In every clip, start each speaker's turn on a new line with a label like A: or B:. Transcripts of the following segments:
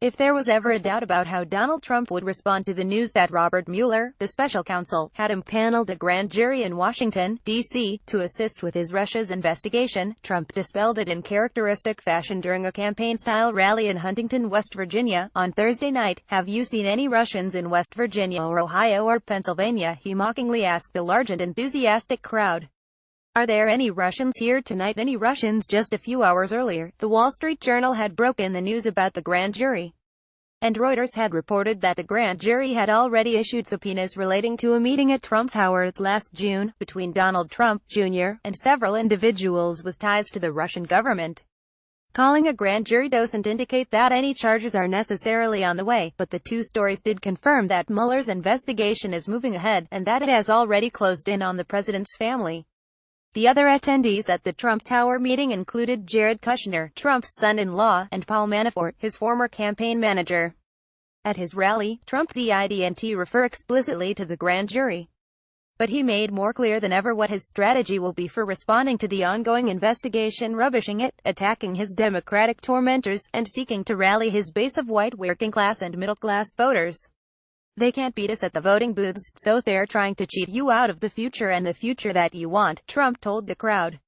A: If there was ever a doubt about how Donald Trump would respond to the news that Robert Mueller, the special counsel, had impaneled a grand jury in Washington, D.C., to assist with his Russia's investigation, Trump dispelled it in characteristic fashion during a campaign-style rally in Huntington, West Virginia, on Thursday night. "Have you seen any Russians in West Virginia or Ohio or Pennsylvania?" he mockingly asked the large and enthusiastic crowd. "Are there any Russians here tonight? Any Russians?" Just a few hours earlier, the Wall Street Journal had broken the news about the grand jury, and Reuters had reported that the grand jury had already issued subpoenas relating to a meeting at Trump Towers last June, between Donald Trump, Jr., and several individuals with ties to the Russian government. Calling a grand jury doesn't indicate that any charges are necessarily on the way, but the two stories did confirm that Mueller's investigation is moving ahead, and that it has already closed in on the president's family. The other attendees at the Trump Tower meeting included Jared Kushner, Trump's son-in-law, and Paul Manafort, his former campaign manager. At his rally, Trump didn't refer explicitly to the grand jury, but he made more clear than ever what his strategy will be for responding to the ongoing investigation, rubbishing it, attacking his Democratic tormentors, and seeking to rally his base of white working-class and middle-class voters. "They can't beat us at the voting booths, so they're trying to cheat you out of the future and the future that you want," Trump told the crowd.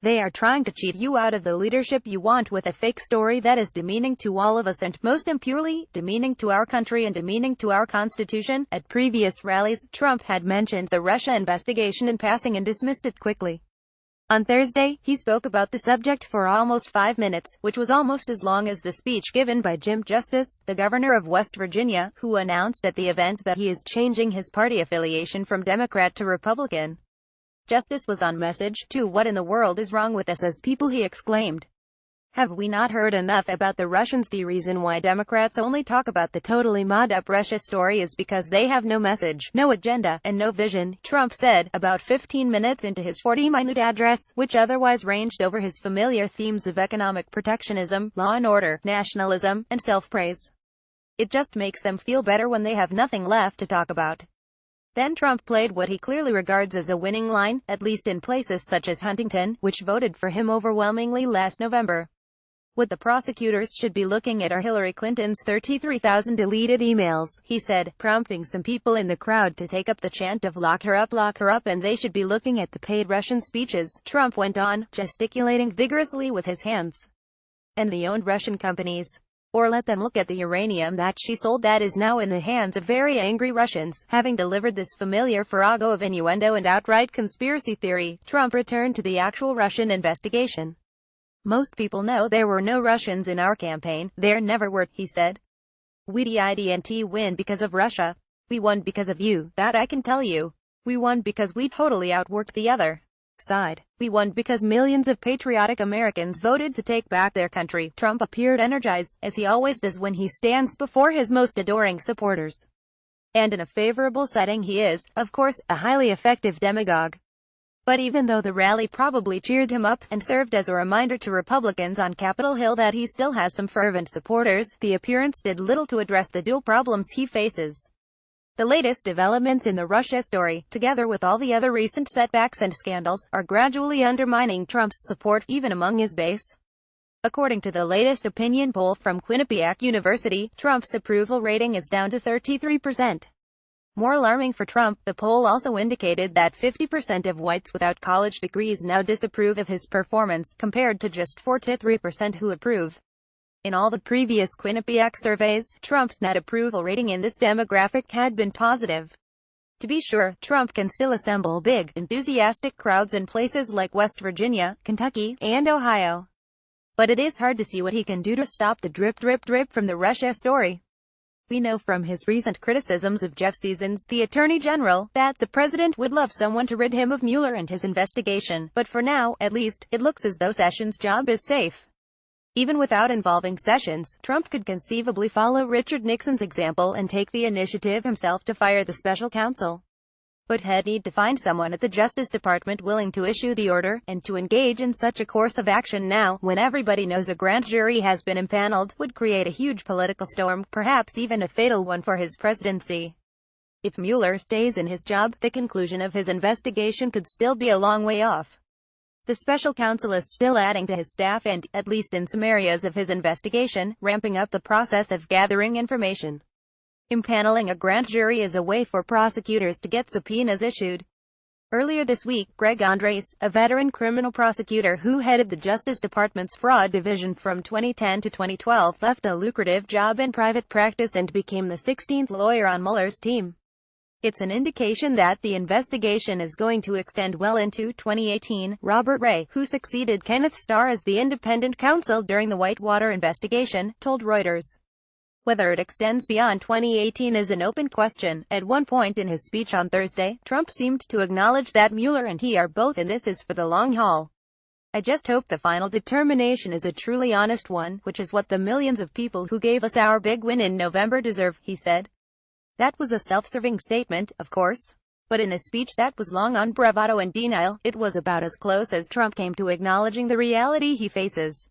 A: "They are trying to cheat you out of the leadership you want with a fake story that is demeaning to all of us and, most impurely, demeaning to our country and demeaning to our Constitution." At previous rallies, Trump had mentioned the Russia investigation in passing and dismissed it quickly. On Thursday, he spoke about the subject for almost 5 minutes, which was almost as long as the speech given by Jim Justice, the governor of West Virginia, who announced at the event that he is changing his party affiliation from Democrat to Republican. Justice was on message, too. "What in the world is wrong with us as people?" he exclaimed. "Have we not heard enough about the Russians? The reason why Democrats only talk about the totally mod-up Russia story is because they have no message, no agenda, and no vision," Trump said, about 15 minutes into his 40-minute address, which otherwise ranged over his familiar themes of economic protectionism, law and order, nationalism, and self-praise. "It just makes them feel better when they have nothing left to talk about." Then Trump played what he clearly regards as a winning line, at least in places such as Huntington, which voted for him overwhelmingly last November. "What the prosecutors should be looking at are Hillary Clinton's 33,000 deleted emails," he said, prompting some people in the crowd to take up the chant of lock her up, and they should be looking at the paid Russian speeches," Trump went on, gesticulating vigorously with his hands. "And the owned Russian companies. Or let them look at the uranium that she sold that is now in the hands of very angry Russians." Having delivered this familiar farrago of innuendo and outright conspiracy theory, Trump returned to the actual Russian investigation. "Most people know there were no Russians in our campaign. There never were," he said. "We didn't win because of Russia. We won because of you, that I can tell you. We won because we totally outworked the other side. We won because millions of patriotic Americans voted to take back their country." Trump appeared energized, as he always does when he stands before his most adoring supporters. And in a favorable setting he is, of course, a highly effective demagogue. But even though the rally probably cheered him up, and served as a reminder to Republicans on Capitol Hill that he still has some fervent supporters, the appearance did little to address the dual problems he faces. The latest developments in the Russia story, together with all the other recent setbacks and scandals, are gradually undermining Trump's support, even among his base. According to the latest opinion poll from Quinnipiac University, Trump's approval rating is down to 33%. More alarming for Trump, the poll also indicated that 50% of whites without college degrees now disapprove of his performance, compared to just 4 to 3% who approve. In all the previous Quinnipiac surveys, Trump's net approval rating in this demographic had been positive. To be sure, Trump can still assemble big, enthusiastic crowds in places like West Virginia, Kentucky, and Ohio. But it is hard to see what he can do to stop the drip from the Russia story. We know from his recent criticisms of Jeff Sessions, the Attorney General, that the president would love someone to rid him of Mueller and his investigation, but for now, at least, it looks as though Sessions' job is safe. Even without involving Sessions, Trump could conceivably follow Richard Nixon's example and take the initiative himself to fire the special counsel. But he'd need to find someone at the Justice Department willing to issue the order, and to engage in such a course of action now, when everybody knows a grand jury has been impaneled, would create a huge political storm, perhaps even a fatal one for his presidency. If Mueller stays in his job, the conclusion of his investigation could still be a long way off. The special counsel is still adding to his staff and, at least in some areas of his investigation, ramping up the process of gathering information. Impaneling a grand jury is a way for prosecutors to get subpoenas issued. Earlier this week, Greg Andres, a veteran criminal prosecutor who headed the Justice Department's fraud division from 2010 to 2012, left a lucrative job in private practice and became the 16th lawyer on Mueller's team. It's an indication that the investigation is going to extend well into 2018, Robert Ray, who succeeded Kenneth Starr as the independent counsel during the Whitewater investigation, told Reuters. Whether it extends beyond 2018 is an open question. At one point in his speech on Thursday, Trump seemed to acknowledge that Mueller and he are both in this is for the long haul. I just hope the final determination is a truly honest one, which is what the millions of people who gave us our big win in November deserve, he said. That was a self-serving statement, of course. But in a speech that was long on bravado and denial, it was about as close as Trump came to acknowledging the reality he faces.